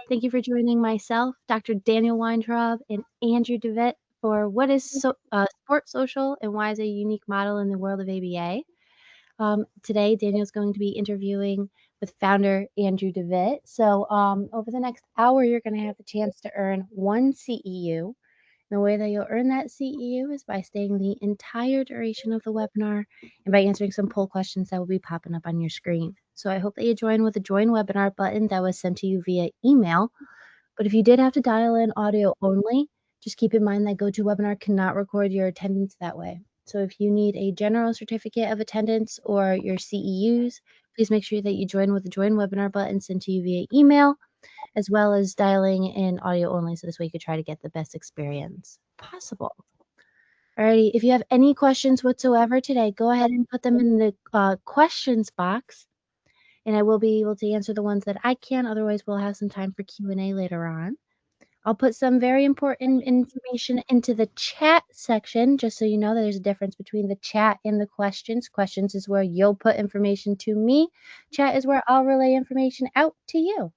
Thank you for joining myself, Dr. Daniel Weintraub, and Andrew Devitt for what is Sport Social and why is a unique model in the world of ABA. Today, Daniel's going to be interviewing with founder Andrew Devitt. So over the next hour, you're going to have the chance to earn one CEU. The way that you'll earn that CEU is by staying the entire duration of the webinar and by answering some poll questions that will be popping up on your screen. So I hope that you join with the Join Webinar button that was sent to you via email. But if you did have to dial in audio only, just keep in mind that GoToWebinar cannot record your attendance that way. So if you need a general certificate of attendance or your CEUs, please make sure that you join with the Join Webinar button sent to you via email, as well as dialing in audio only, so this way you could try to get the best experience possible. Alrighty, if you have any questions whatsoever today, go ahead and put them in the questions box, and I will be able to answer the ones that I can. Otherwise, we'll have some time for Q&A later on. I'll put some very important information into the chat section, just so you know that there's a difference between the chat and the questions. Questions is where you'll put information to me. Chat is where I'll relay information out to you.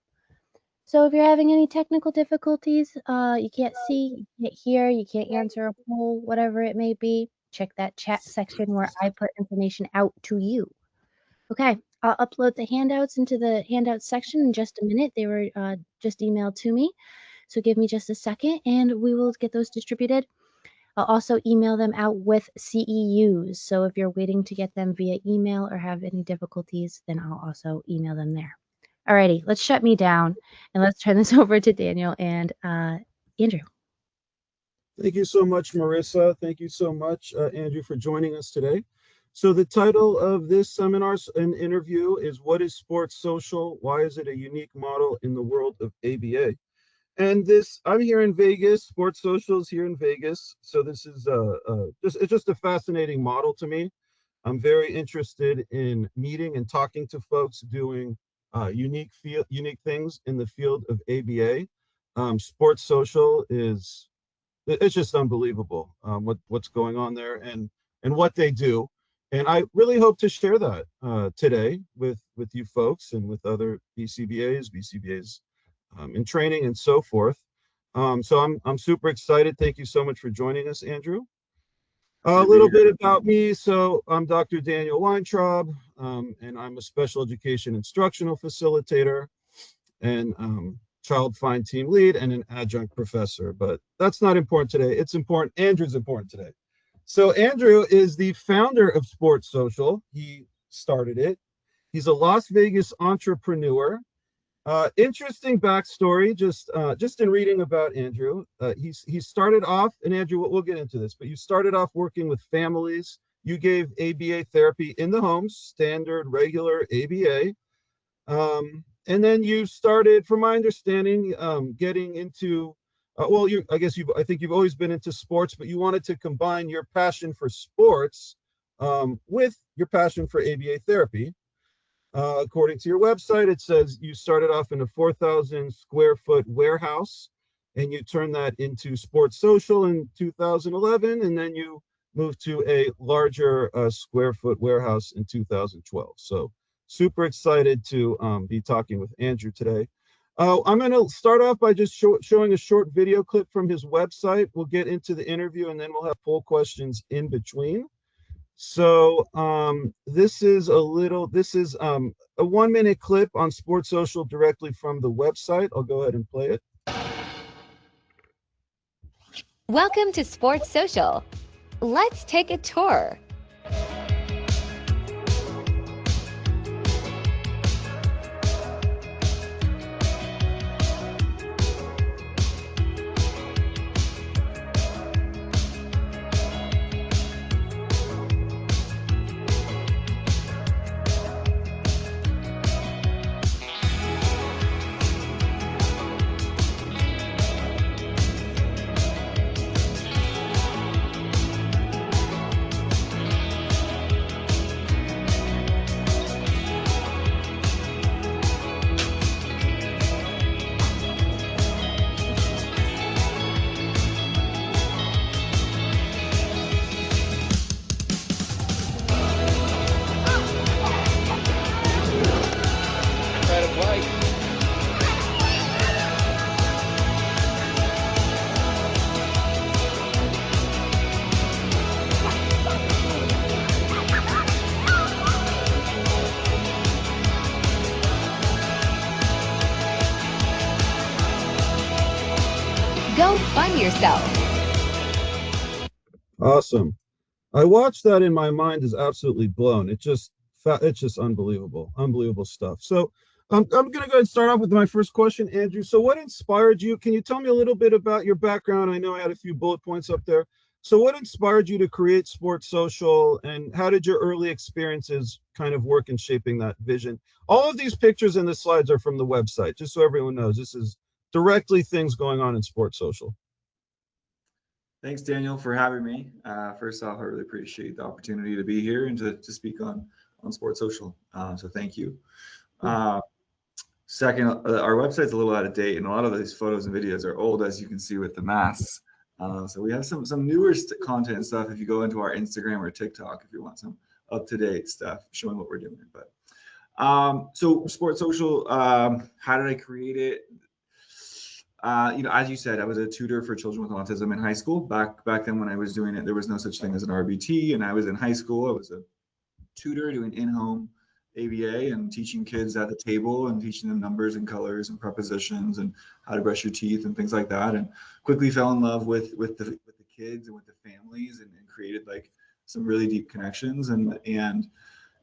So if you're having any technical difficulties, you can't see, you can't hear, you can't answer a poll, whatever it may be, check that chat section where I put information out to you. Okay, I'll upload the handouts into the handouts section in just a minute. They were just emailed to me. So give me just a second and we will get those distributed. I'll also email them out with CEUs. So if you're waiting to get them via email or have any difficulties, then I'll also email them there. Alrighty, let's shut me down and let's turn this over to Daniel and Andrew. Thank you so much, Marissa. Thank you so much, Andrew, for joining us today. So the title of this seminar and interview is What is Sports Social? Why is it a unique model in the world of ABA? And I'm here in Vegas, Sports Social is here in Vegas. So this is it's just a fascinating model to me. I'm very interested in meeting and talking to folks doing unique things in the field of ABA. Sports Social it's just unbelievable what's going on there and what they do. And I really hope to share that today with you folks and with other BCBAs in training and so forth. So I'm super excited. Thank you so much for joining us, Andrew. A little bit about me. So I'm Dr. Daniel Weintraub, and I'm a special education instructional facilitator and child find team lead and an adjunct professor. But that's not important today. It's important. Andrew's important today. So Andrew is the founder of Sports Social. He started it. He's a Las Vegas entrepreneur. Interesting backstory, just in reading about Andrew. He started off, and Andrew, we'll get into this, but you started off working with families. You gave ABA therapy in the home, standard, regular ABA. And then you started, from my understanding, getting into, I think you've always been into sports, but you wanted to combine your passion for sports with your passion for ABA therapy. According to your website, it says you started off in a 4,000 square foot warehouse and you turned that into Sports Social in 2011, and then you moved to a larger square foot warehouse in 2012. So super excited to be talking with Andrew today. I'm going to start off by just showing a short video clip from his website. We'll get into the interview and then we'll have poll questions in between. So this is a 1-minute clip on Sports Social directly from the website. I'll go ahead and play it. Welcome to Sports Social. Let's take a tour. Go fun yourself. Awesome. I watched that and my mind is absolutely blown. It's just unbelievable, unbelievable stuff. So I'm going to go ahead and start off with my first question, Andrew. So what inspired you? Can you tell me a little bit about your background? I know I had a few bullet points up there. So what inspired you to create Sports Social, and how did your early experiences kind of work in shaping that vision? All of these pictures and the slides are from the website, just so everyone knows. This is directly things going on in Sports Social. Thanks, Daniel, for having me. First off, I really appreciate the opportunity to be here and to speak on Sports Social. So thank you. Second, our website's a little out of date, and a lot of these photos and videos are old, as you can see with the masks. So we have some newer content and stuff if you go into our Instagram or TikTok if you want some up-to-date stuff showing what we're doing. But so Sports Social, how did I create it? As you said, I was a tutor for children with autism in high school. Back then when I was doing it, there was no such thing as an RBT, and I was in high school. I was a tutor doing in-home ABA and teaching kids at the table and teaching them numbers and colors and prepositions and how to brush your teeth and things like that. And quickly fell in love with the kids and with the families, and created like some really deep connections, and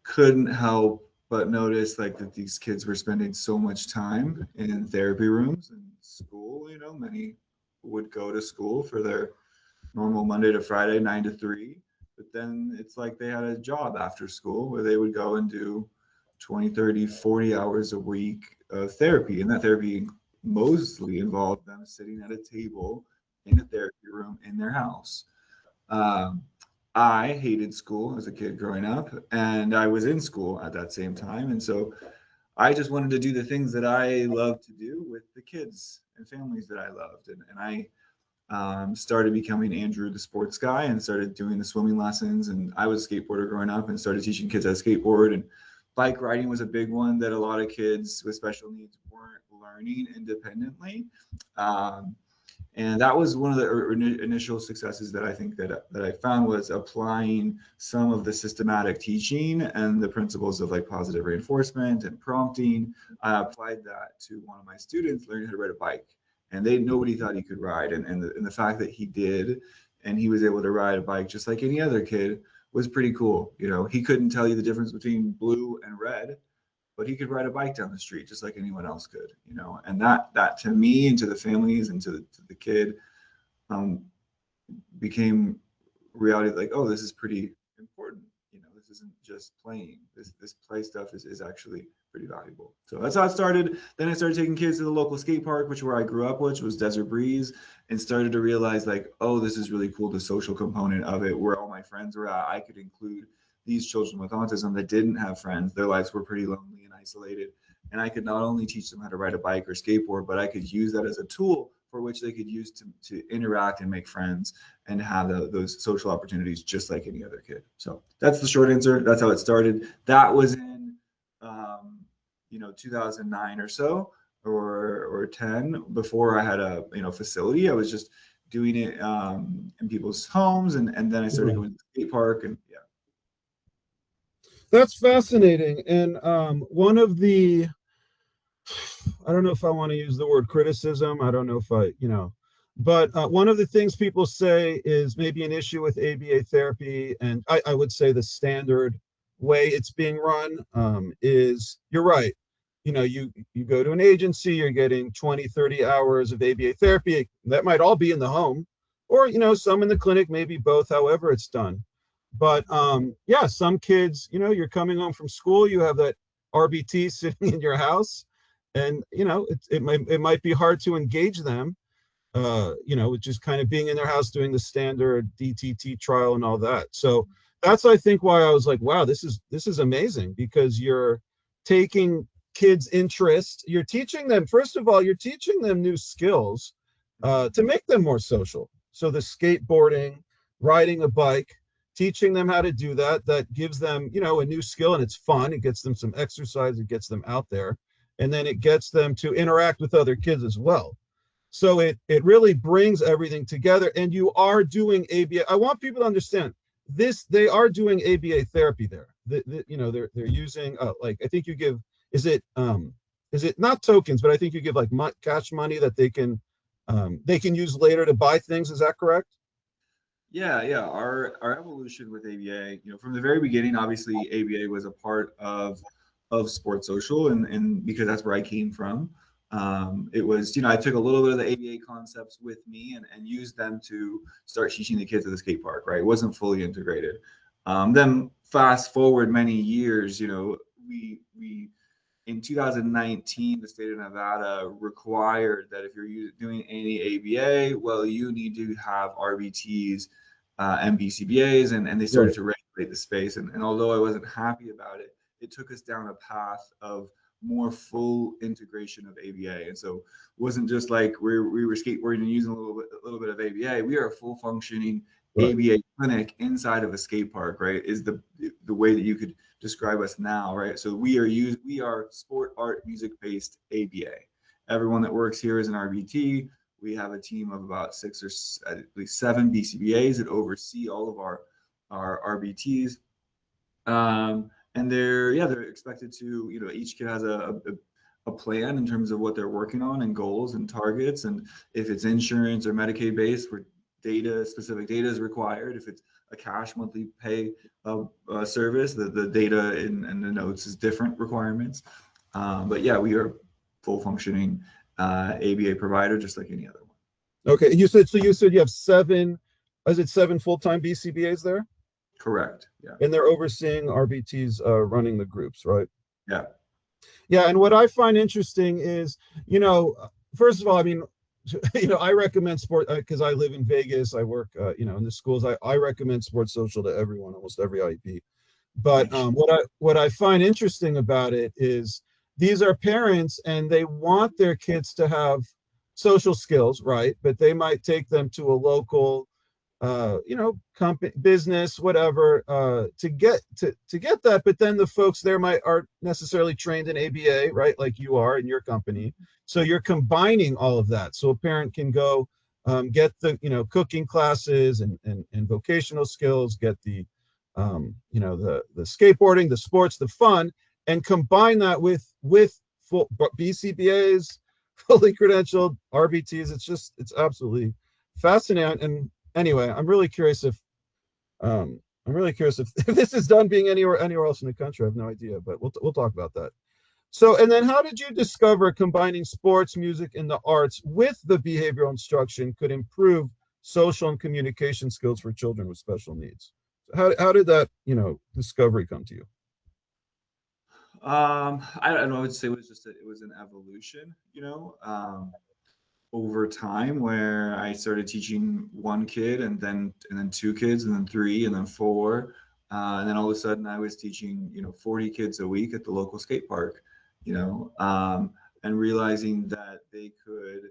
couldn't help but notice like that these kids were spending so much time in therapy rooms and school. Many would go to school for their normal Monday to Friday 9 to 3, but then it's like they had a job after school where they would go and do 20, 30, 40 hours a week of therapy, and that therapy mostly involved them sitting at a table in a therapy room in their house. I hated school as a kid growing up, and I was in school at that same time. And so I just wanted to do the things that I love to do with the kids and families that I loved. And I started becoming Andrew, the sports guy, and started doing the swimming lessons. And I was a skateboarder growing up and started teaching kids how to skateboard. And bike riding was a big one that a lot of kids with special needs weren't learning independently. And that was one of the initial successes that I think that I found, was applying some of the systematic teaching and the principles of like positive reinforcement and prompting. I applied that to one of my students learning how to ride a bike, and nobody thought he could ride. And the fact that he did, and he was able to ride a bike just like any other kid, was pretty cool. He couldn't tell you the difference between blue and red, but he could ride a bike down the street just like anyone else could, and that to me and to the families and to the kid became reality. Like, oh, this is pretty important. This isn't just playing. This play stuff is actually pretty valuable. So that's how it started. Then I started taking kids to the local skate park, which where I grew up, which was Desert Breeze, and started to realize like, oh, this is really cool. The social component of it, where all my friends were at, I could include these children with autism that didn't have friends. Their lives were pretty lonely and isolated. And I could not only teach them how to ride a bike or skateboard, but I could use that as a tool for which they could use to interact and make friends and have those social opportunities just like any other kid. So that's the short answer. That's how it started. That was in 2009 or so, or 10, before I had a facility. I was just doing it in people's homes, and then I started going to the skate park, and yeah. That's fascinating. And one of the, I don't know if I want to use the word criticism. I don't know if but one of the things people say is maybe an issue with ABA therapy, and I would say the standard way it's being run is, you're right. You go to an agency, you're getting 20, 30 hours of ABA therapy. That might all be in the home, or, some in the clinic, maybe both, however it's done. But yeah, some kids, you're coming home from school, you have that RBT sitting in your house, and it might be hard to engage them, with just kind of being in their house doing the standard DTT trial and all that. So that's, I think, why I was like, wow, this is amazing, because you're taking kids' interest, you're teaching them, first of all, you're teaching them new skills to make them more social. So the skateboarding, riding a bike, teaching them how to do that gives them, a new skill, and it's fun. It gets them some exercise, it gets them out there, and then it gets them to interact with other kids as well. So it really brings everything together. And you are doing ABA. I want people to understand this. They are doing ABA therapy there. They're using like, I think you give, is it not tokens, but I think you give like cash money that they can they can use later to buy things. Is that correct? Yeah. Our evolution with ABA, from the very beginning, obviously ABA was a part of Sports Social, and because that's where I came from. It was, I took a little bit of the ABA concepts with me and used them to start teaching the kids at the skate park, right? It wasn't fully integrated. Then fast forward many years, we in 2019, the state of Nevada required that if you're doing any ABA, well, you need to have RBTs and BCBAs, and they started Right. to regulate the space. And although I wasn't happy about it, it took us down a path of more full integration of ABA. And so it wasn't just like we were skateboarding and using a little bit of ABA. We are a full functioning Right. ABA clinic inside of a skate park, right? Is the way that you could describe us now, right? So we are sport, art, music based ABA. Everyone that works here is an RBT. We have a team of about six or at least seven BCBAs that oversee all of our RBTs. And they're expected to, each kid has a plan in terms of what they're working on and goals and targets. And if it's insurance or Medicaid based, where specific data is required. If it's a cash monthly pay service, the data and the notes is different requirements. But yeah, we are full functioning ABA provider, just like any other one. Okay. And you said you have seven, is it seven full-time BCBAs there? Correct. Yeah. And they're overseeing RBTs running the groups, right? Yeah. Yeah. And what I find interesting is, first of all, I mean, I recommend sport because I live in Vegas. I work, in the schools. I recommend Sports Social to everyone, almost every IEP. But what I find interesting about it is these are parents and they want their kids to have social skills, right? But they might take them to a local company, business, whatever, to get that. But then the folks there aren't necessarily trained in ABA, right? Like you are in your company. So you're combining all of that. So a parent can go get the cooking classes and vocational skills, get the the skateboarding, the sports, the fun, and combine that with full BCBAs, fully credentialed RBTs. It's absolutely fascinating. And anyway, I'm really curious if if this is done being anywhere else in the country. I have no idea, but we'll talk about that. So, and then how did you discover combining sports, music, and the arts with the behavioral instruction could improve social and communication skills for children with special needs? How did that discovery come to you? I don't know. I would say it was an evolution, over time where I started teaching one kid and then two kids and then three and then four. And then all of a sudden I was teaching, 40 kids a week at the local skate park, and realizing that they could,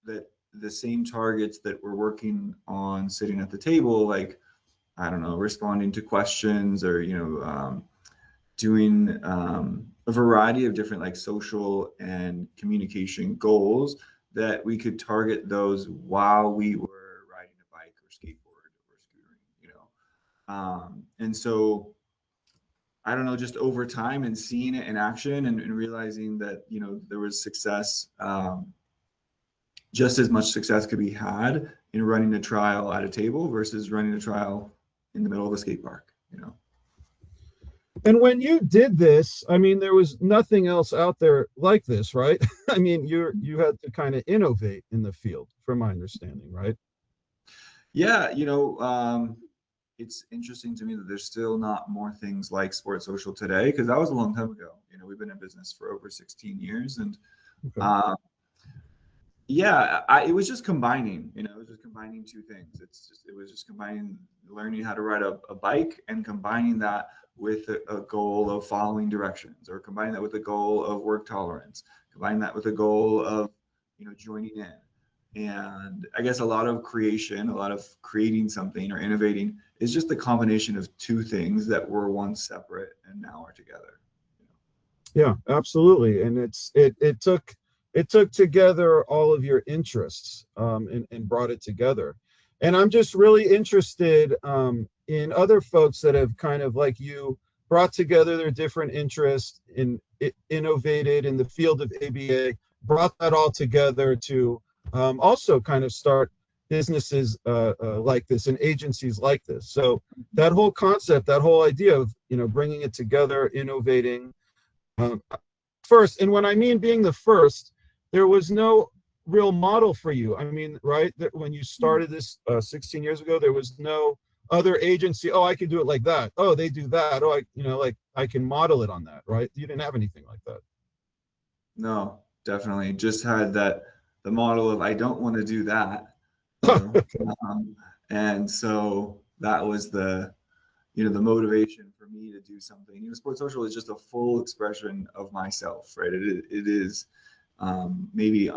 that the same targets that we're working on sitting at the table, like, I don't know, responding to questions or, doing a variety of different like social and communication goals that we could target those while we were riding a bike or skateboard or scootering, and so I don't know, just over time and seeing it in action and realizing that, there was success, just as much success could be had in running a trial at a table versus running a trial in the middle of a skate park. And when you did this, I mean, there was nothing else out there like this, right? I mean, you had to kind of innovate in the field, from my understanding, right? Yeah, it's interesting to me that there's still not more things like Sports Social today, because that was a long time ago. We've been in business for over 16 years, and Okay. yeah, it was just combining. It was just combining two things. It was just combining learning how to ride a bike and combining that with a goal of following directions, or combining that with a goal of work tolerance, combining that with a goal of joining in. And I guess a lot of creating something or innovating is just the combination of two things that were once separate and now are together. Yeah, absolutely. And it took together all of your interests, and brought it together. And I'm just really interested in other folks that have kind of like you brought together their different interests innovated in the field of ABA, brought that all together to also kind of start businesses like this and agencies like this. So that whole concept, that whole idea of, bringing it together, innovating, first. And when I mean being the first, there was no real model for you. I mean, right? When you started this 16 years ago, there was no other agency. Oh, I can do it like that. Oh, they do that. Oh, like I can model it on that, right? You didn't have anything like that. No, definitely. Just had the model of I don't want to do that. You know? And so that was the motivation for me to do something. Sports social is just a full expression of myself, right? It is maybe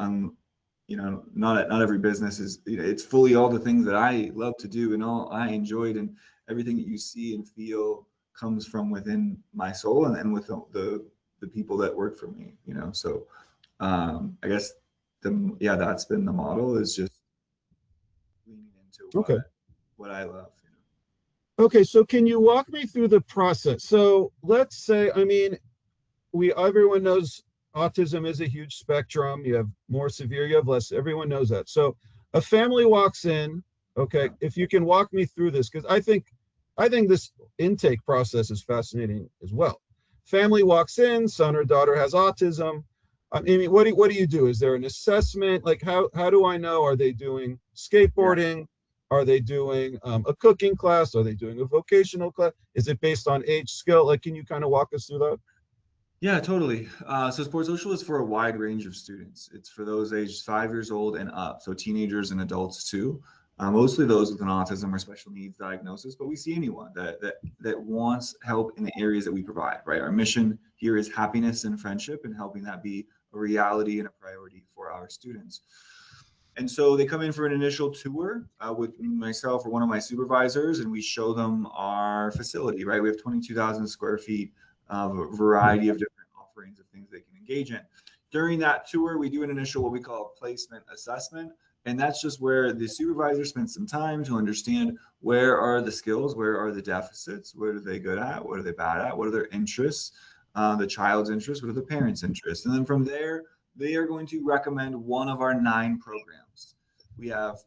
not every business is, it's fully all the things that I love to do and all I enjoyed, and everything that you see and feel comes from within my soul and with the people that work for me, So I guess that's been the model, is just leaning into Okay. what I love. Okay, so can you walk me through the process? So let's say, I mean, everyone knows autism is a huge spectrum. You have more severe, you have less. Everyone knows that. So a family walks in. Okay, if you can walk me through this, because I think this intake process is fascinating as well. Family walks in, son or daughter has autism. I mean, what do you do? Is there an assessment? Like, how do I know? Are they doing skateboarding? Are they doing a cooking class? Are they doing a vocational class? Is it based on age, skill? Like, can you kind of walk us through that? Yeah, totally. So sports social is for a wide range of students. It's for those aged 5 years old and up, so teenagers and adults too. Mostly those with an autism or special needs diagnosis, but we see anyone that wants help in the areas that we provide. Right, our mission here is happiness and friendship, and helping that be a reality and a priority for our students. And so they come in for an initial tour with myself or one of my supervisors, and we show them our facility. Right, we have 22,000 square feet of a variety of different offerings of things they can engage in. During that tour, we do an initial what we call a placement assessment. And that's just where the supervisor spends some time to understand where are the skills, where are the deficits, what are they good at, what are they bad at, what are their interests, the child's interests, what are the parents' interests. And then from there, they are going to recommend one of our 9 programs. We have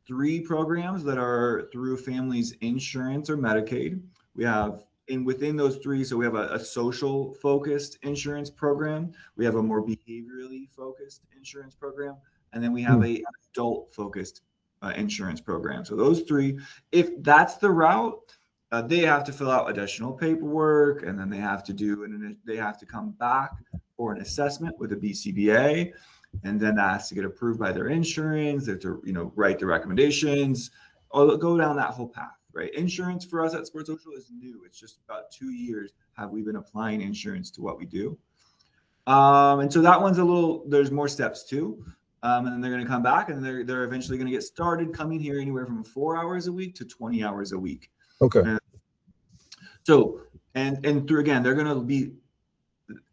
3 programs that are through families' insurance or Medicaid. We have within those 3, so we have a social focused insurance program, we have a more behaviorally focused insurance program, and then we have a adult focused insurance program. So those 3, if that's the route, they have to fill out additional paperwork, and then they have to come back for an assessment with a BCBA, and then that has to get approved by their insurance. They have to write the recommendations, or go down that whole path. Right, insurance for us at Sports Social is new. It's just about 2 years have we been applying insurance to what we do. And so that one's there's more steps too. And then they're going to come back, and they're eventually going to get started coming here anywhere from 4 hours a week to 20 hours a week. Okay. So, and through, again, they're going to be,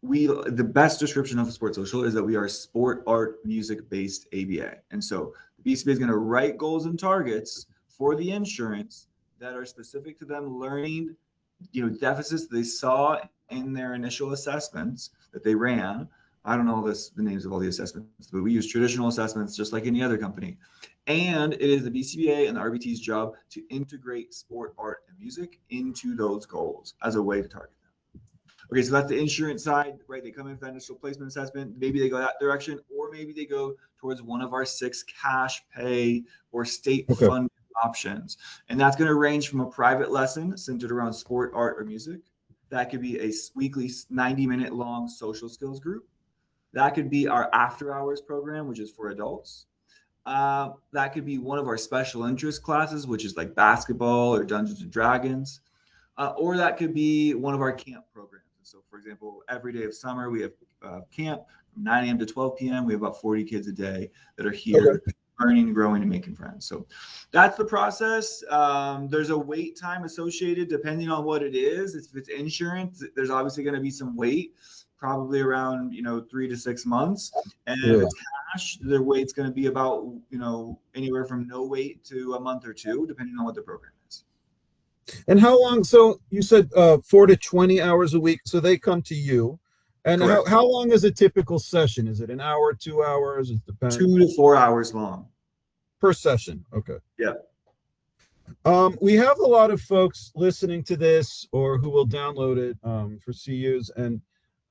the best description of Sports Social is that we are sport, art, music based ABA. And so the BCBA is going to write goals and targets for the insurance that are specific to them learning, deficits they saw in their initial assessments that they ran. I don't know the names of all the assessments, but we use traditional assessments just like any other company. And it is the BCBA and the RBT's job to integrate sport, art, and music into those goals as a way to target them. Okay, so that's the insurance side, right? They come in for that initial placement assessment. Maybe they go that direction, or maybe they go towards one of our 6 cash pay or state funded options. And that's going to range from a private lesson centered around sport, art, or music. That could be a weekly 90-minute long social skills group. That could be our after hours program, which is for adults. That could be one of our special interest classes, which is like basketball or Dungeons and Dragons. Or that could be one of our camp programs. So, for example, every day of summer, we have camp from 9 a.m. to 12 p.m. We have about 40 kids a day that are here learning, growing, and making friends. So that's the process. There's a wait time associated depending on what it is. If it's insurance, there's obviously going to be some wait, probably around 3 to 6 months. And if it's cash, the wait's going to be about anywhere from no wait to a month or 2, depending on what the program is. And how long? So you said 4 to 20 hours a week. So they come to you. And Correct. how long is a typical session? Is it an hour, 2 hours? It depends. 2 to 4 hours long. Per session. Okay. Yeah. We have a lot of folks listening to this or who will download it for CUs and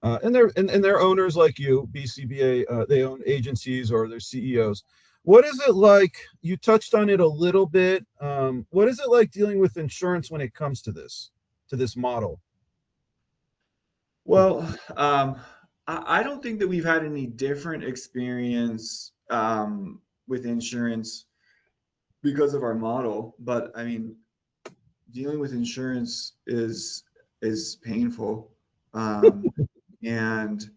they're owners like you, BCBA. They own agencies or they're CEOs. What is it like? You touched on it a little bit. What is it like dealing with insurance when it comes to this model? Well, I don't think that we've had any different experience with insurance because of our model. But I mean, dealing with insurance is painful, and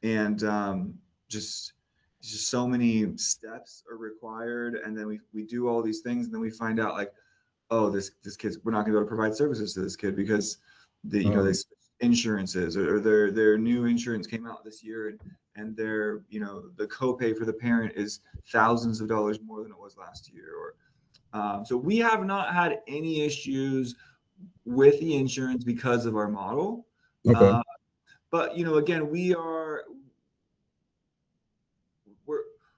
and just just so many steps are required, and then we do all these things, and then we find out like, oh, this kid's we're not going to be able to provide services to this kid because they Um, switched insurances, or their new insurance came out this year, and their the copay for the parent is thousands of dollars more than it was last year, or so we have not had any issues with the insurance because of our model. okay. Uh, but again, we're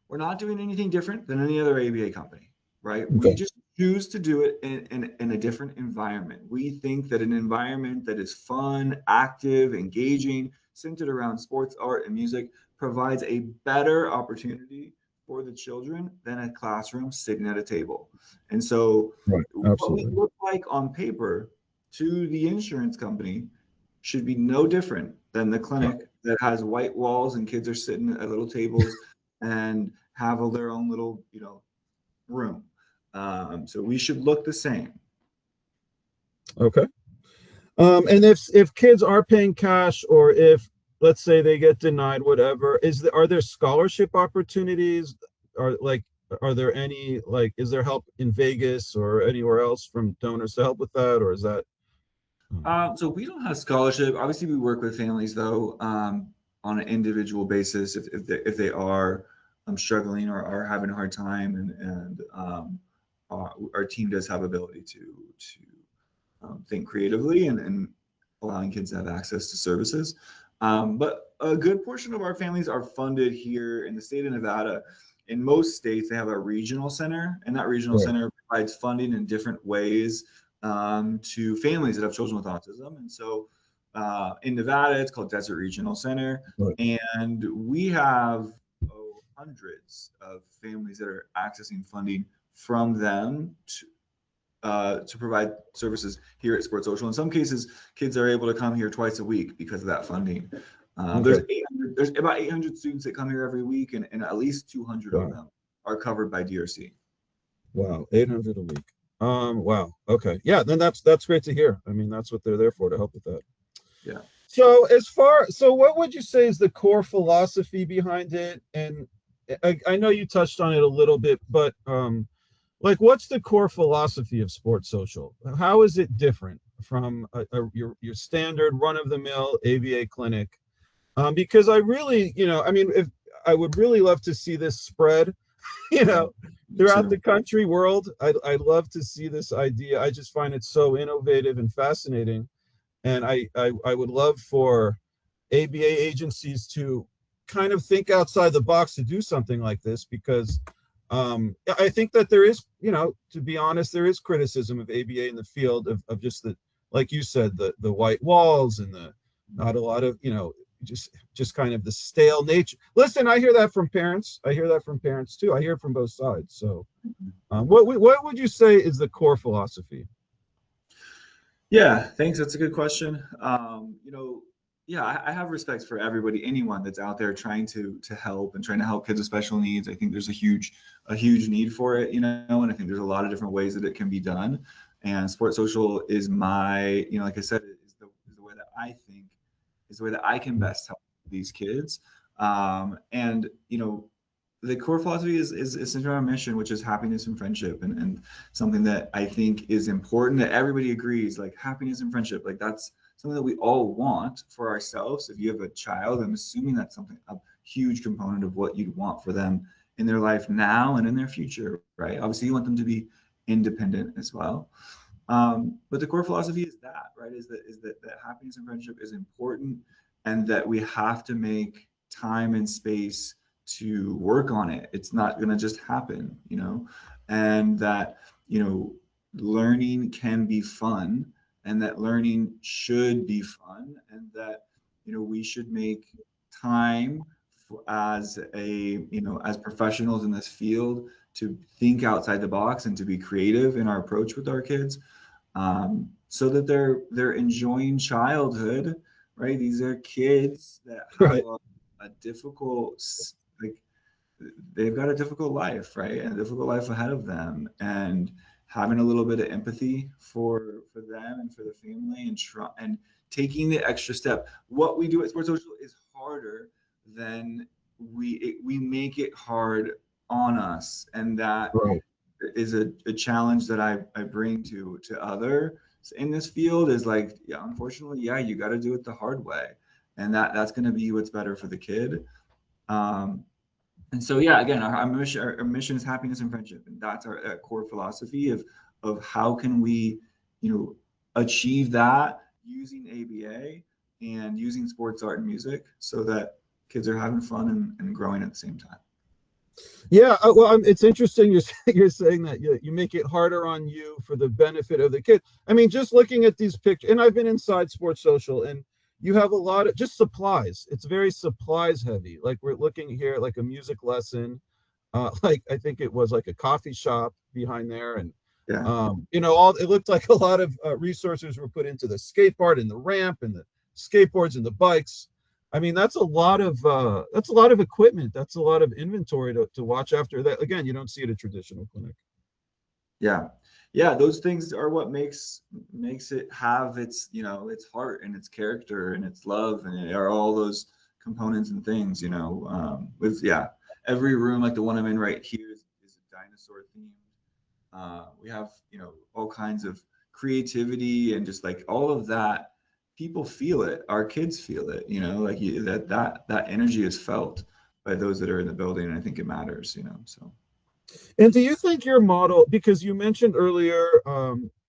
we're not doing anything different than any other ABA company, right? We Okay. just choose to do it in a different environment. We think that an environment that is fun, active, engaging, centered around sports, art, and music provides a better opportunity for the children than a classroom sitting at a table. And so, Right. what we Absolutely. look like on paper to the insurance company should be no different than the clinic that has white walls and kids are sitting at little tables and have their own little, room. So we should look the same. Okay. And if kids are paying cash, or if let's say they get denied, whatever, are there scholarship opportunities? Are like are there any like is there help in Vegas or anywhere else from donors to help with that, or is that So we don't have scholarship. Obviously, we work with families though, on an individual basis if they are struggling or are having a hard time, and our team does have ability to think creatively and allowing kids to have access to services. But a good portion of our families are funded here in the state of Nevada. In most states, they have a regional center, and that regional right? center provides funding in different ways to families that have children with autism. And so in Nevada, it's called Desert Regional Center. Right. And we have hundreds of families that are accessing funding from them to provide services here at Sports Social. In some cases, kids are able to come here twice a week because of that funding. Okay. There's about 800 students that come here every week, and at least 200 of Wow. them are covered by DRC. Wow. 800 a week. Wow. Okay. Yeah. Then that's great to hear. I mean, that's what they're there for, to help with that. Yeah. So what would you say is the core philosophy behind it? And I know you touched on it a little bit, but like what's the core philosophy of Sports Social? How is it different from your standard run-of-the-mill ABA clinic? Because I really, I mean, if I would really love to see this spread, you know, Me throughout the too. country, world. I'd love to see this idea. I just find it so innovative and fascinating, and I would love for ABA agencies to kind of think outside the box to do something like this, because I think that there is, to be honest, there is criticism of ABA in the field of just like you said, the white walls and the not a lot of, just kind of the stale nature. Listen, I hear that from parents. I hear that from parents too. I hear it from both sides. So, what would you say is the core philosophy? Yeah, thanks. That's a good question. Yeah, I have respect for everybody, anyone that's out there trying to help and trying to help kids with special needs. I think there's a huge need for it, and I think there's a lot of different ways that it can be done. And Sports Social is like I said, is the way that I think is the way that I can best help these kids. And the core philosophy is centered on our mission, which is happiness and friendship, and something that I think is important that everybody agrees, like happiness and friendship, like that's something that we all want for ourselves. If you have a child, I'm assuming that's a huge component of what you'd want for them in their life now and in their future, right? Obviously, you want them to be independent as well. But the core philosophy is that, right? Is that happiness and friendship is important, and that we have to make time and space to work on it. It's not going to just happen, and that, learning can be fun, and that learning should be fun, and that, we should make time as as professionals in this field to think outside the box and to be creative in our approach with our kids, so that they're enjoying childhood, right? These are kids that have Right. a difficult, like, they've got a difficult life, right? And a difficult life ahead of them, and having a little bit of empathy for them and for the family, and taking the extra step. What we do at Sports Social is harder than we make it hard on us, and that Right. is a challenge that I bring to others in this field, is like, yeah, unfortunately, yeah, you got to do it the hard way, and that's going to be what's better for the kid. Um, and so, yeah, again, our mission is happiness and friendship, and that's our core philosophy of how can we, achieve that using ABA and using sports, art, and music, so that kids are having fun and growing at the same time. Yeah, well, it's interesting you're saying that you make it harder on you for the benefit of the kid. I mean, just looking at these pictures, and I've been inside Sports Social, and you have a lot of just supplies. It's very supplies heavy. Like we're looking here at like a music lesson, like I think it was like a coffee shop behind there, and Yeah. all it looked like a lot of resources were put into the skateboard and the ramp and the skateboards and the bikes. I mean, that's a lot of equipment. That's a lot of inventory to watch after that. Again, you don't see it at a traditional clinic. Yeah. Yeah, those things are what makes it have its, its heart and its character and its love, and it are all those components and things, with, yeah, every room like the one I'm in right here is a dinosaur themed. We have, all kinds of creativity and just like all of that. People feel it. Our kids feel it, like that energy is felt by those that are in the building. And I think it matters, so. And do you think your model, because you mentioned earlier,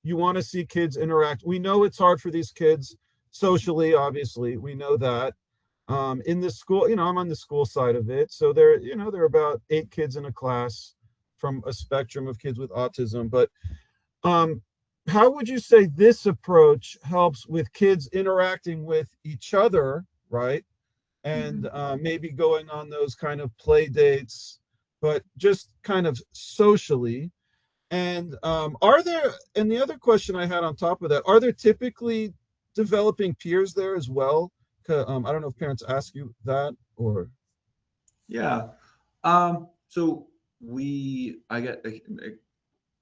you want to see kids interact. We know it's hard for these kids socially, obviously. We know that. In the school, I'm on the school side of it. So there are about 8 kids in a class from a spectrum of kids with autism. But um, how would you say this approach helps with kids interacting with each other, right? And Mhm. maybe going on those kind of play dates, but just kind of socially. And and the other question I had on top of that, are there typically developing peers there as well? I don't know if parents ask you that or. Yeah. So I get,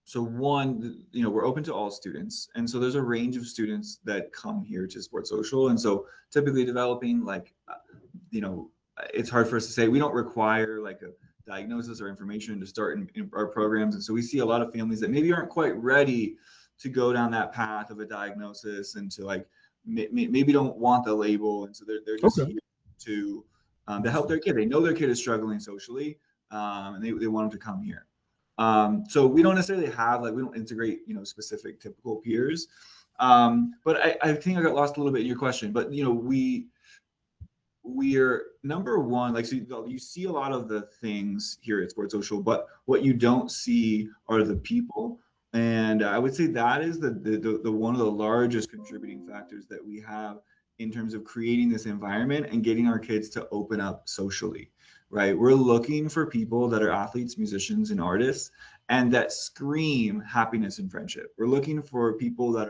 so one, we're open to all students. And so there's a range of students that come here to Sports Social. And so typically developing like, it's hard for us to say, we don't require like a diagnosis or information to start in our programs. And so we see a lot of families that maybe aren't quite ready to go down that path of a diagnosis, and to like, maybe don't want the label. And so they're just Okay. here to help their kid. They know their kid is struggling socially, and they want them to come here. So we don't necessarily have, like, we don't integrate, specific typical peers. But I think I got lost a little bit in your question, but we're number one, like, so you see a lot of the things here at Sports Social, but what you don't see are the people. And I would say that is the one of the largest contributing factors that we have in terms of creating this environment and getting our kids to open up socially, right? We're looking for people that are athletes, musicians, and artists, and that scream happiness and friendship. We're looking for people that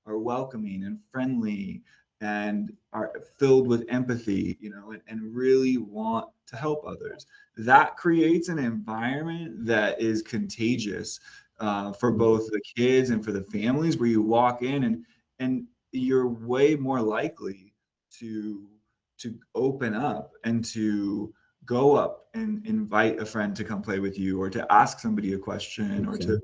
are welcoming and friendly and are filled with empathy, and really want to help others. That creates an environment that is contagious, for both the kids and for the families, where you walk in and you're way more likely to open up and to go up and invite a friend to come play with you, or to ask somebody a question, or to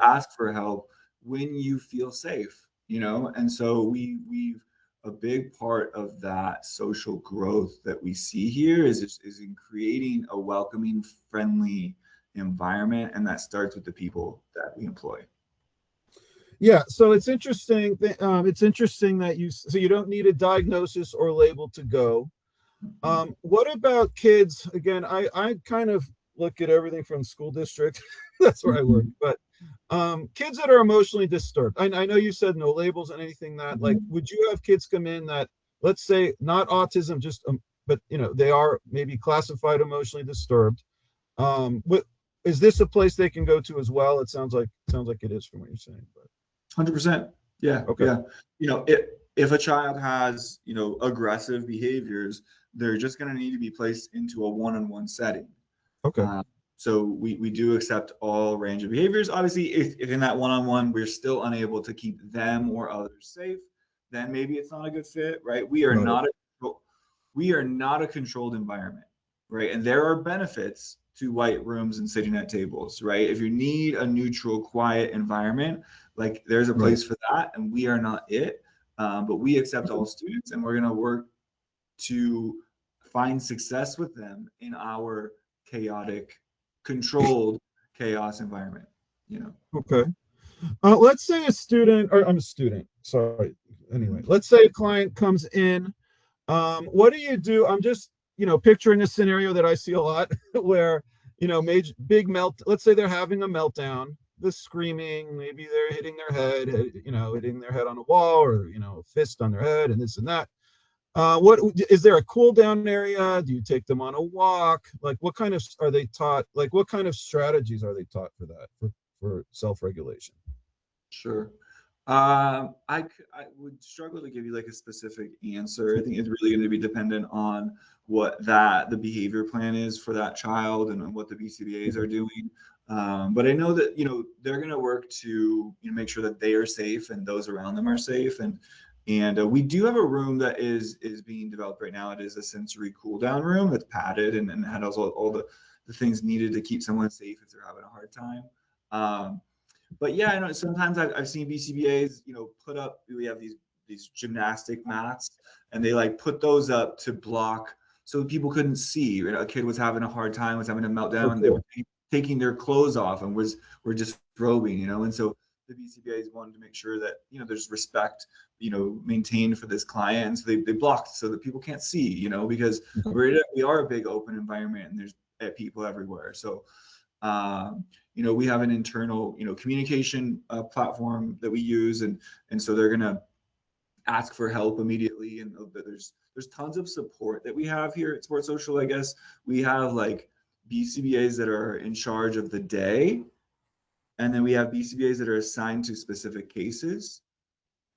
ask for help when you feel safe, and so we've a big part of that social growth that we see here is in creating a welcoming, friendly environment, and that starts with the people that we employ. Yeah, so it's interesting. It's interesting that you don't need a diagnosis or label to go. What about kids? Again, I kind of look at everything from school district. That's where I work, but kids that are emotionally disturbed. I know you said no labels and anything that like, would you have kids come in that, let's say, not autism, just but they are maybe classified emotionally disturbed. What is this a place they can go to as well? It sounds like it is from what you're saying, but 100%. Yeah, okay, yeah. If a child has, aggressive behaviors, they're just going to need to be placed into a one-on-one setting. okay, Uh, so we do accept all range of behaviors. Obviously, if in that one-on-one we're still unable to keep them or others safe, then maybe it's not a good fit, right? got it. We are not a controlled environment, right? And there are benefits to white rooms and sitting at tables, right? If you need a neutral, quiet environment, like there's a Right. place for that, and we are not it. But we accept all students, and we're going to work to find success with them in our chaotic, controlled chaos environment. You know. Okay. Let's say a student, or I'm a student. Sorry. Anyway, Mhm. let's say a client comes in. What do you do? I'm just, picturing a scenario that I see a lot where, major big melt. Let's say they're having a meltdown, the screaming, maybe they're hitting their head, hitting their head on a wall, or a fist on their head, and this and that. What is there a cool down area? Do you take them on a walk? Like, what kind of are they taught? Like, what kind of strategies are they taught for that, for self-regulation? Sure. I would struggle to give you like a specific answer. I think it's really going to be dependent on what the behavior plan is for that child and what the BCBAs are doing. But I know that they're going to work to make sure that they are safe and those around them are safe. And we do have a room that is being developed right now. It is a sensory cool down room that's padded and has all the things needed to keep someone safe if they're having a hard time. But yeah, I know sometimes I've seen BCBAs, put up. We have these gymnastic mats, and they like put those up to block so people couldn't see. A kid was having a hard time, was having a meltdown, Oh, and they were cool. taking their clothes off and were just robing, And so the BCBAs wanted to make sure that there's respect, maintained for this client, and so they blocked so that people can't see, because Okay. we are a big open environment and there's people everywhere. So we have an internal, communication platform that we use, and so they're gonna ask for help immediately. And there's tons of support that we have here at Sports Social. I guess we have like BCBAs that are in charge of the day, and then we have BCBAs that are assigned to specific cases,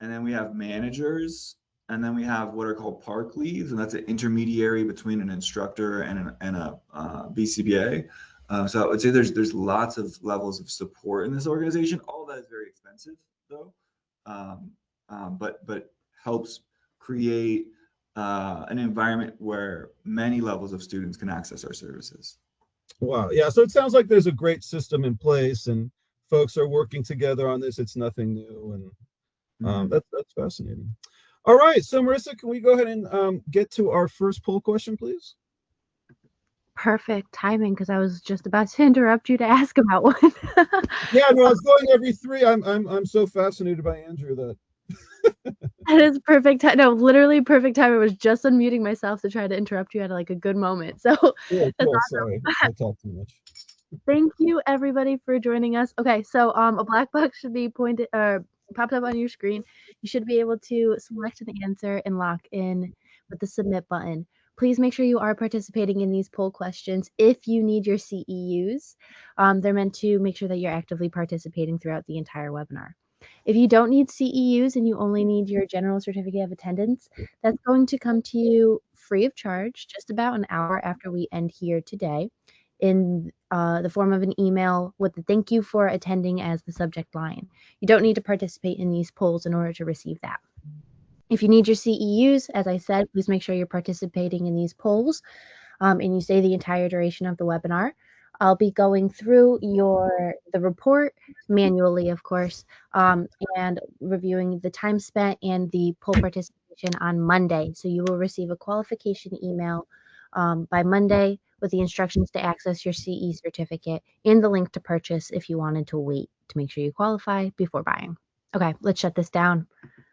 and then we have managers, and then we have what are called park leads, and that's an intermediary between an instructor and a BCBA. So I would say there's lots of levels of support in this organization. All that is very expensive, though, um, but helps create an environment where many levels of students can access our services. Wow. Yeah. So it sounds like there's a great system in place, and folks are working together on this. It's nothing new, and Mhm. that's fascinating. All right. So Marissa, can we go ahead and get to our first poll question, please? Perfect timing because I was just about to interrupt you to ask about one. Yeah. No, I was going every three. I'm so fascinated by Andrew that. That is perfect time. No, literally perfect time. I was just unmuting myself to try to interrupt you at like a good moment. So Cool. that's Cool. Sorry, awesome. I talk too much. Thank you everybody for joining us. Okay, so a black box should be pointed popped up on your screen. You should be able to select an answer and lock in with the submit button. Please make sure you are participating in these poll questions if you need your CEUs. They're meant to make sure that you're actively participating throughout the entire webinar. If you don't need CEUs and you only need your general certificate of attendance, that's going to come to you free of charge just about an hour after we end here today in the form of an email with the thank you for attending as the subject line. You don't need to participate in these polls in order to receive that. If you need your CEUs, as I said, please make sure you're participating in these polls and you stay the entire duration of the webinar. I'll be going through the report manually, of course, and reviewing the time spent and the poll participation on Monday. So you will receive a qualification email by Monday with the instructions to access your CE certificate and the link to purchase if you wanted to wait to make sure you qualify before buying. Okay, let's shut this down.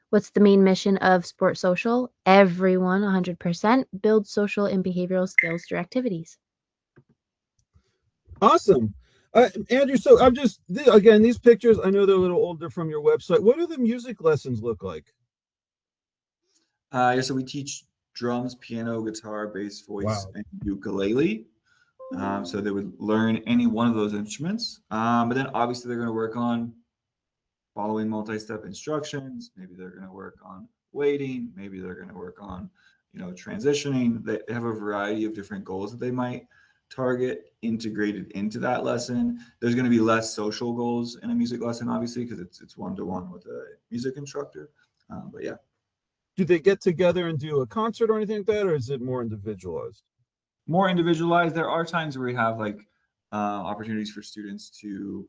What's the main mission of Sport Social? Everyone, 100%, builds social and behavioral skills through activities. Awesome. Andrew, so I'm just, again, these pictures, I know they're a little older from your website. What do the music lessons look like? Yeah, so we teach drums, piano, guitar, bass, voice, Wow. and ukulele. So they would learn any one of those instruments. But then obviously they're going to work on following multi-step instructions. Maybe they're going to work on waiting. Maybe they're going to work on, transitioning. They have a variety of different goals that they might target integrated into that lesson. There's going to be less social goals in a music lesson, obviously, because it's one-to-one with a music instructor. But yeah. Do they get together and do a concert or anything like that, or is it more individualized? More individualized. There are times where we have like opportunities for students to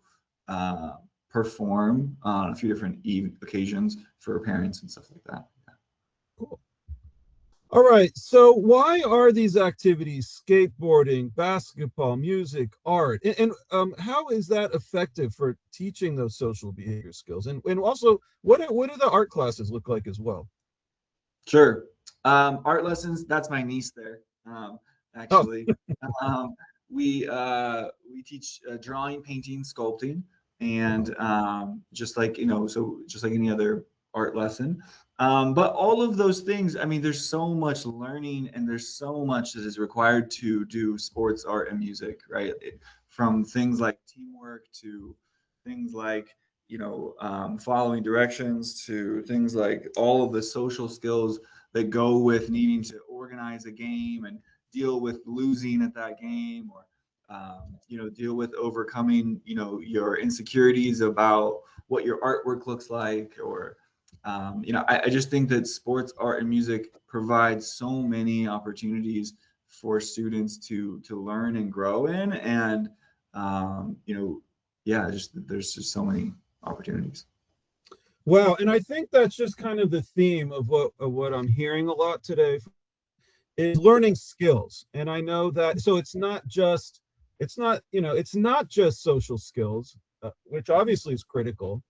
uh, perform on a few different occasions for parents and stuff like that. Cool. All right. So why are these activities, skateboarding, basketball, music, art, and how is that effective for teaching those social behavior skills? And also, what do the art classes look like as well? Sure. Art lessons. That's my niece there. Oh, Actually, um, we teach drawing, painting, sculpting, and just like so just like any other art lesson. But all of those things, I mean, there's so much learning and there's so much that is required to do sports, art, and music, right? From things like teamwork to things like following directions to things like all of the social skills that go with needing to organize a game and deal with losing at that game, or deal with overcoming your insecurities about what your artwork looks like, or I just think that sports, art, and music provide so many opportunities for students to learn and grow in, and yeah, just there's just so many opportunities. wow. And I think that's just kind of the theme of what I'm hearing a lot today is learning skills. And I know that, so it's not just social skills, which obviously is critical,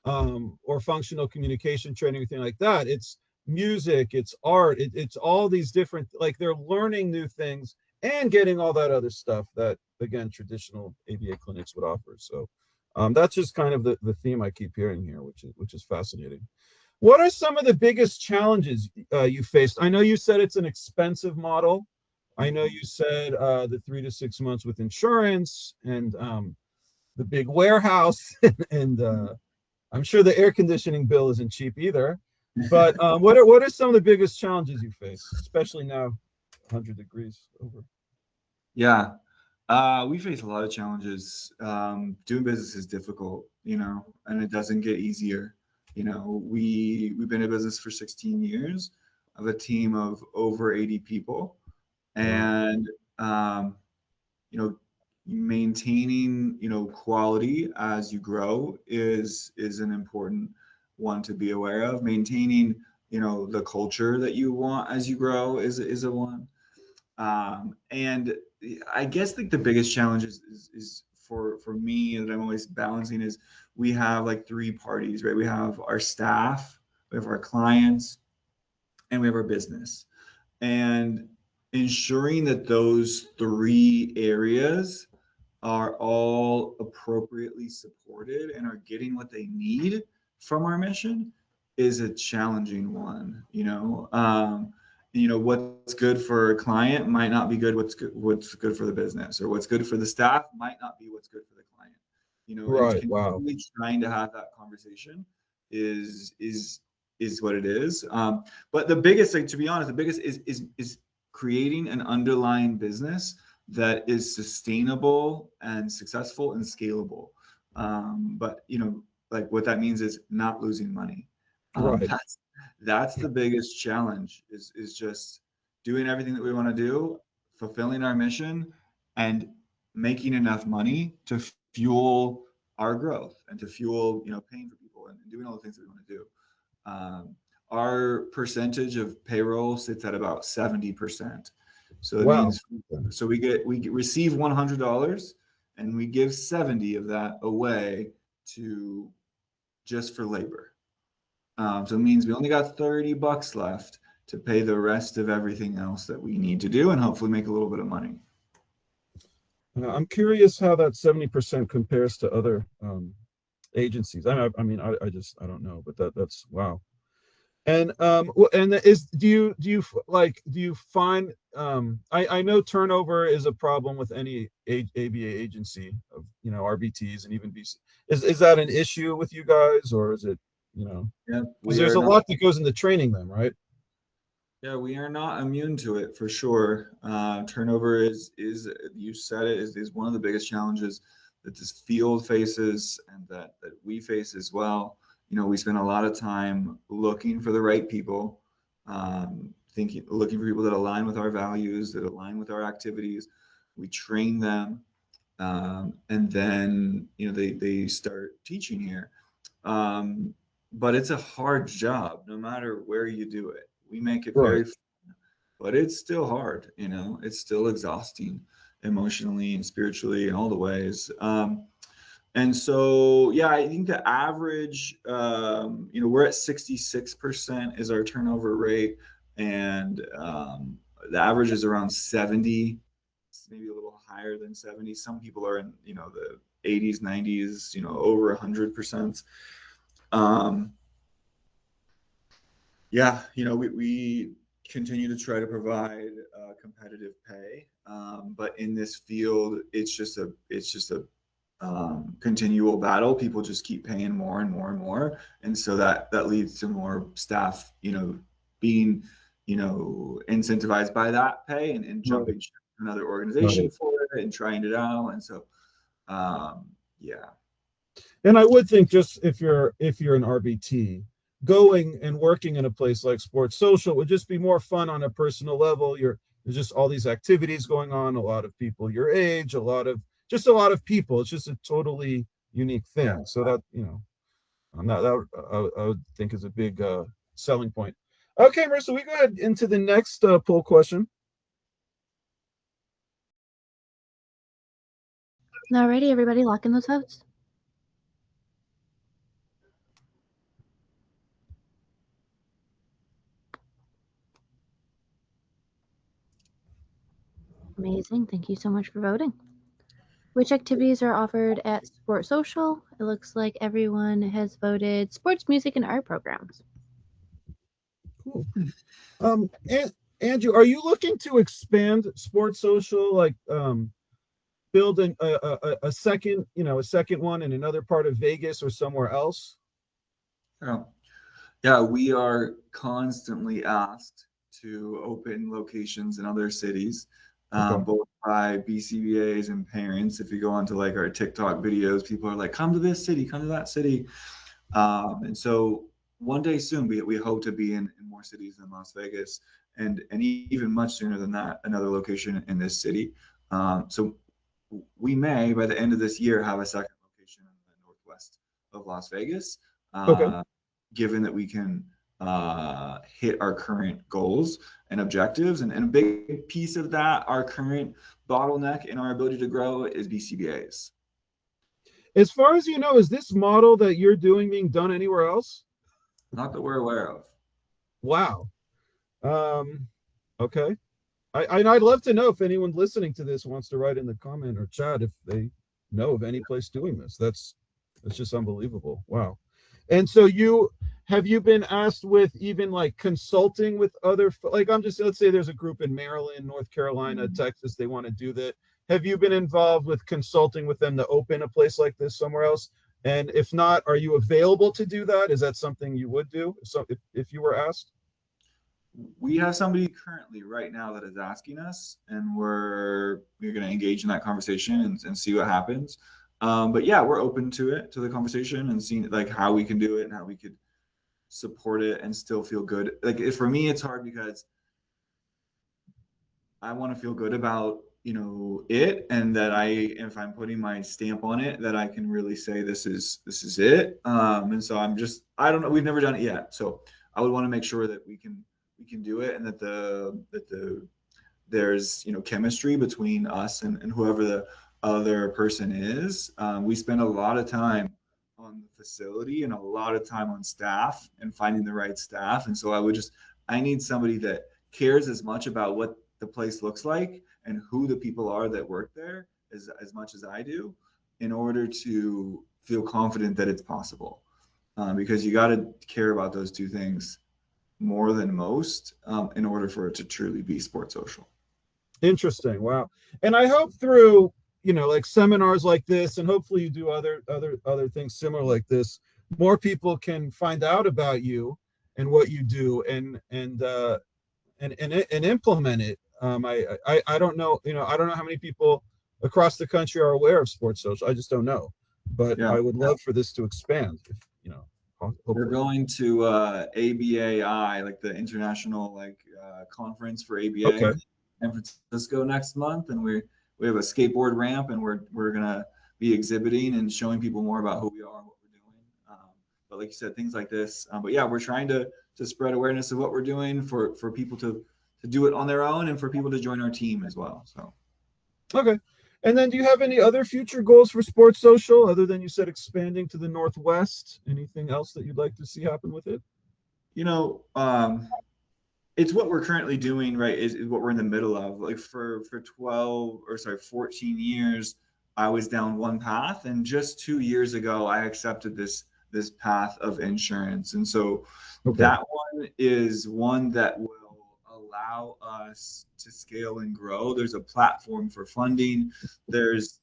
or functional communication training, anything like that. It's music, it's art, it's all these different, like they're learning new things and getting all that other stuff that, again, traditional ABA clinics would offer. So that's just kind of the theme I keep hearing here, which is fascinating. What are some of the biggest challenges you faced? I know you said it's an expensive model. I know you said the 3 to 6 months with insurance and the big warehouse and I'm sure the air conditioning bill isn't cheap either. But what are some of the biggest challenges you face, especially now, 100 degrees over? Yeah, we face a lot of challenges. Doing business is difficult, and it doesn't get easier. We've been in business for 16 years, of a team of over 80 people, Wow. and you know, maintaining quality as you grow is an important one to be aware of. Maintaining the culture that you want as you grow is a one. And I guess like the biggest challenge is for me that I'm always balancing is we have like three parties, right? We have our staff, we have our clients, and we have our business. And ensuring that those three areas are all appropriately supported and are getting what they need from our mission is a challenging one. What's good for a client might not be what's good for the business, or what's good for the staff might not be what's good for the client. And Right. Wow. continually trying to have that conversation is what it is. But the biggest thing, to be honest, the biggest is creating an underlying business that is sustainable and successful and scalable. But like what that means is not losing money. Right. That's the biggest challenge is just doing everything that we want to do, fulfilling our mission, and making enough money to fuel our growth and to fuel paying for people and doing all the things that we want to do. Um, our percentage of payroll sits at about 70%. So it Wow. means we receive $100 and we give 70 of that away to just for labor. So it means we only got $30 left to pay the rest of everything else that we need to do and hopefully make a little bit of money. I'm curious how that 70% compares to other agencies. I just I don't know, but that's wow. And and do you find I know turnover is a problem with any ABA agency of RBTs and even BC. Is that an issue with you guys, or is it Yeah, because we there's are a not. lot that goes into training them, right? Yeah, we are not immune to it for sure. Turnover is you said it is one of the biggest challenges that this field faces and that we face as well. We spend a lot of time looking for the right people, looking for people that align with our values, that align with our activities. We train them, and then they start teaching here. Um, but it's a hard job, no matter where you do it. We make it Right. very fun, but it's still hard. It's still exhausting emotionally and spiritually in all the ways. And so, yeah, I think the average, we're at 66% is our turnover rate, and the average is around 70, maybe a little higher than 70. Some people are in, the 80s, 90s, over 100%. Um, yeah, we continue to try to provide competitive pay, but in this field, it's just a continual battle. People just keep paying more and more and more, and so that leads to more staff, being, incentivized by that pay and Right. jumping ship to another Right. organization for it and trying it out, and so yeah. And I would think just if you're an RBT, going and working in a place like Sports Social would just be more fun on a personal level. There's just all these activities going on, a lot of people your age, a lot of people. It's just a totally unique Yeah. thing. So that, I would think is a big selling point. Okay, Marissa, we go ahead into the next poll question. Alrighty, everybody, lock in those votes. Amazing. Thank you so much for voting. Which activities are offered at Sport Social? It looks like everyone has voted sports, music, and art programs. Cool. Andrew, are you looking to expand Sports Social, like build a second, a second one in another part of Vegas or somewhere else? Yeah. Yeah, we are constantly asked to open locations in other cities, Okay. both by BCBAs and parents. If you go onto like our TikTok videos, people are like, come to this city, come to that city. And so one day soon, we hope to be in more cities than Las Vegas, and even much sooner than that, another location in this city. So we may, by the end of this year, have a second location in the northwest of Las Vegas. Okay. Uh, Given that we can hit our current goals and objectives. And a big piece of that, our current bottleneck in our ability to grow is BCBAs. As far as you know, is this model that you're doing being done anywhere else? Not that we're aware of. Wow. Um, okay. I'd love to know if anyone listening to this wants to write in the comment or chat if they know of any place doing this. That's just unbelievable. Wow. And so have you been asked with even like consulting with other, like let's say there's a group in Maryland, North Carolina, Texas, they want to do that. Have you been involved with consulting with them to open a place like this somewhere else? And if not, are you available to do that? Is that something you would do if you were asked? We have somebody currently right now that is asking us, and we're going to engage in that conversation and see what happens. But yeah, we're open to it, to the conversation, and seeing like how we can do it and how we could support it and still feel good. Like for me, it's hard because I want to feel good about it, and that if I'm putting my stamp on it, that I can really say this is it. And so I don't know, we've never done it yet, so I would want to make sure that we can do it, and that there's chemistry between us and whoever the other person is. We spend a lot of time on the facility and a lot of time on staff and finding the right staff. And so I need somebody that cares as much about what the place looks like and who the people are that work there as much as I do, in order to feel confident that it's possible. Because you got to care about those two things more than most, in order for it to truly be sports social. Interesting. Wow. And I hope through, like seminars like this, and hopefully you do other things similar like this, more people can find out about you and what you do and implement it. I don't know, I don't know how many people across the country are aware of sports social. I just don't know. But Yeah. I would love for this to expand, if, We're hopefully. going to ABAI, like the international conference for ABA, Okay. in San Francisco next month, and we have a skateboard ramp, and we're gonna be exhibiting and showing people more about who we are and what we're doing. But like you said, things like this. But yeah, we're trying to spread awareness of what we're doing for people to do it on their own, and for people to join our team as well. So. Okay. And then do you have any other future goals for Sports Social, other than you said expanding to the Northwest? Anything else that you'd like to see happen with it? It's what we're currently doing, right? Is what we're in the middle of. Like for 14 years, I was down one path, and just 2 years ago, I accepted this path of insurance. And so that one is one that will allow us to scale and grow. There's a platform for funding. There's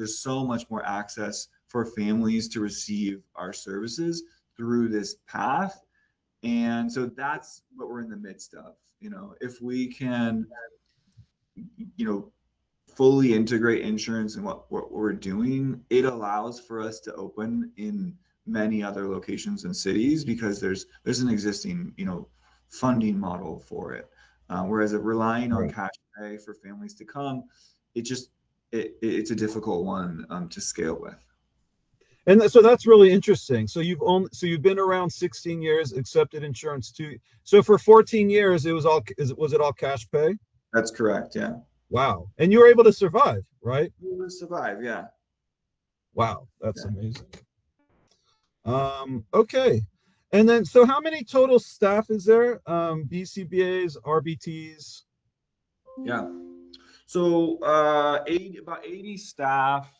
so much more access for families to receive our services through this path. And so that's what we're in the midst of. If we can, fully integrate insurance in what we're doing, it allows for us to open in many other locations and cities, because there's an existing, funding model for it. Whereas relying on cash pay for families to come, it's a difficult one to scale with. And so that's really interesting. So you've been around 16 years, accepted insurance too. So for 14 years, was it all cash pay? That's correct. Yeah. Wow. And you were able to survive, right? We will survive. Yeah. Wow. That's amazing. Okay. And then, so how many total staff is there? BCBAs, RBTs? Yeah. So about 80 staff.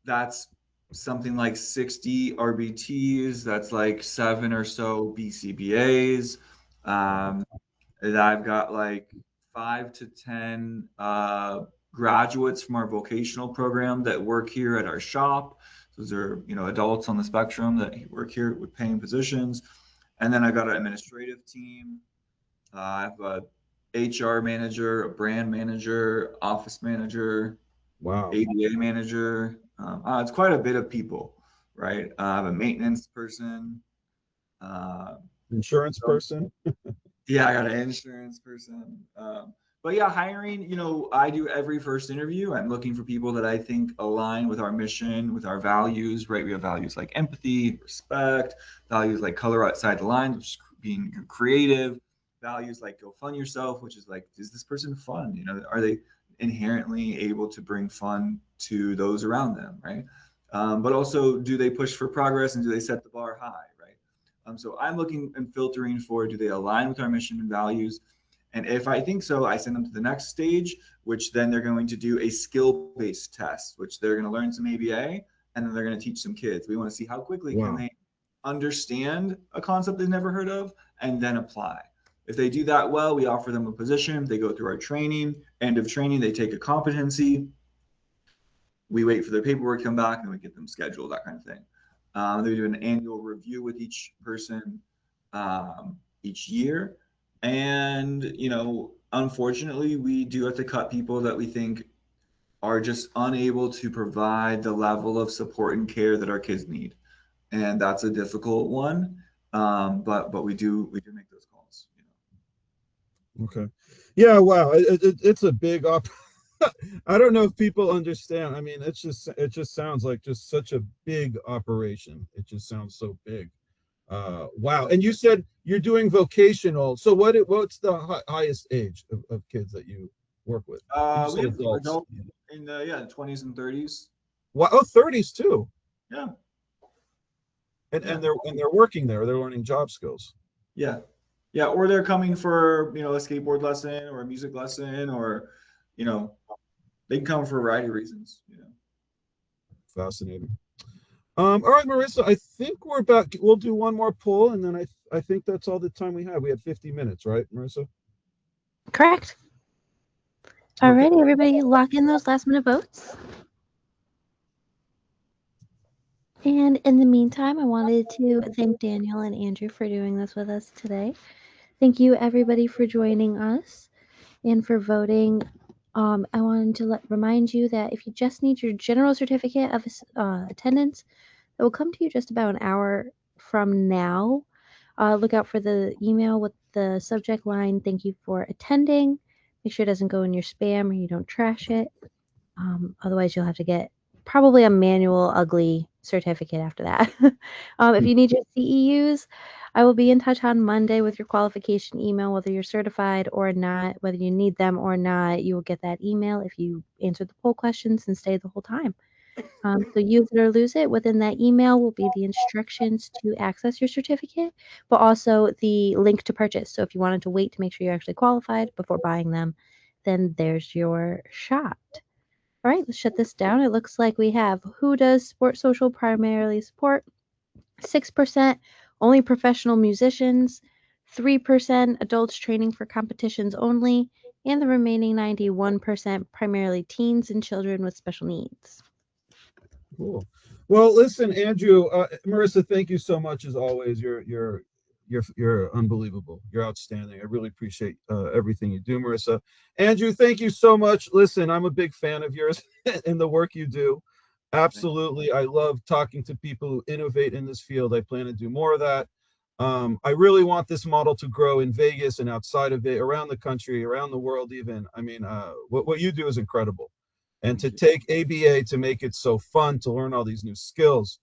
That's something like 60 RBTs. That's like 7 or so BCBAs. And I've got like 5 to 10 graduates from our vocational program that work here at our shop. Those are, adults on the spectrum that work here with paying positions. And then I got an administrative team. I have a HR manager, a brand manager, office manager, Wow. ADA manager. It's quite a bit of people, right? I have a maintenance person. Insurance person. Yeah, I got an insurance person. But yeah, hiring, I do every first interview. I'm looking for people that I think align with our mission, with our values, right? We have values like empathy, respect, values like color outside the lines, which is being creative, values like go fun yourself, which is like, is this person fun? Are they inherently able to bring fun to those around them, right? But also, do they push for progress, and do they set the bar high, right? So I'm looking and filtering for, do they align with our mission and values? And if I think so, I send them to the next stage, which then they're going to do a skill-based test, which they're going to learn some ABA, and then they're going to teach some kids. We want to see how quickly can they understand a concept they've never heard of and then apply. If they do that well, we offer them a position. They go through our training. End of training, they take a competency. We wait for their paperwork to come back, and we get them scheduled, that kind of thing. They do an annual review with each person each year. And, unfortunately, we do have to cut people that we think are just unable to provide the level of support and care that our kids need. And that's a difficult one. But we do make those calls. Okay. Yeah. Wow. It's a big op. I don't know if people understand. I mean, it just sounds like just such a big operation. It just sounds so big. Wow. And you said you're doing vocational. So what's the highest age of kids that you work with? We have adults in the 20s and 30s. Wow, oh, 30s too. Yeah. And they're working there. They're learning job skills. Yeah. Yeah. Or they're coming for, a skateboard lesson or a music lesson, or, they can come for a variety of reasons. Fascinating. All right, Marissa, I think we're back. We'll do one more poll, and then I think that's all the time we have. We had 50 minutes, right, Marissa? Correct. Okay. Alrighty, everybody, lock in those last minute votes. And in the meantime, I wanted to thank Daniel and Andrew for doing this with us today. Thank you, everybody, for joining us and for voting. I wanted to remind you that if you just need your general certificate of attendance, it will come to you just about an hour from now. Look out for the email with the subject line, "Thank you for attending." Make sure it doesn't go in your spam or you don't trash it. Otherwise, you'll have to get probably a manual, ugly certificate after that. If you need your CEUs, I will be in touch on Monday with your qualification email, whether you're certified or not, whether you need them or not. You will get that email if you answered the poll questions and stayed the whole time. So use it or lose it. Within that email will be the instructions to access your certificate, but also the link to purchase. So if you wanted to wait to make sure you're actually qualified before buying them, then there's your shot. All right, let's shut this down. It looks like we have who does Sports Social primarily support, 6% only professional musicians, 3% adults training for competitions only, and the remaining 91% primarily teens and children with special needs. Cool. Well, listen, Andrew, Marissa, thank you so much as always. You're unbelievable. You're outstanding. I really appreciate everything you do, Marissa. Andrew, thank you so much. Listen, I'm a big fan of yours and the work you do. Absolutely. I love talking to people who innovate in this field. I plan to do more of that. I really want this model to grow in Vegas and outside of it, around the country, around the world, even. I mean, what you do is incredible. And to take ABA to make it so fun to learn all these new skills.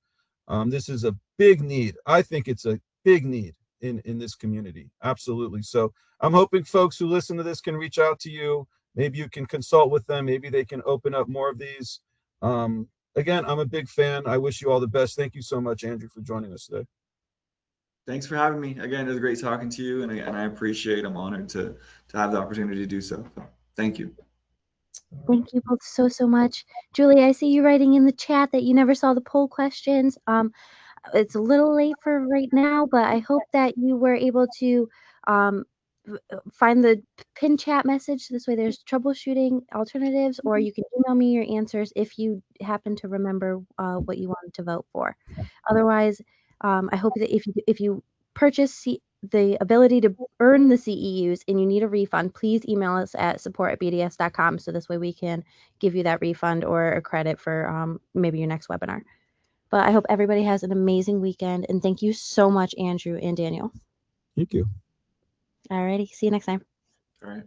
This is a big need. I think it's a big need in this community. Absolutely. So I'm hoping folks who listen to this can reach out to you. Maybe you can consult with them. Maybe they can open up more of these. Again, I'm a big fan. I wish you all the best. Thank you so much, Andrew, for joining us today. Thanks for having me. Again, it was great talking to you, and I appreciate. I'm honored to have the opportunity to do so. So, thank you. Thank you both so much. Julie, I see you writing in the chat that you never saw the poll questions. It's a little late for right now, but I hope that you were able to um, find the pin chat message. This way there's troubleshooting alternatives, or you can email me your answers if you happen to remember what you wanted to vote for. Otherwise, I hope that if you purchase the ability to earn the CEUs and you need a refund, please email us at support@bds.com so this way we can give you that refund or a credit for maybe your next webinar. But I hope everybody has an amazing weekend, and thank you so much, Andrew and Daniel. Thank you. Alrighty, see you next time. All right.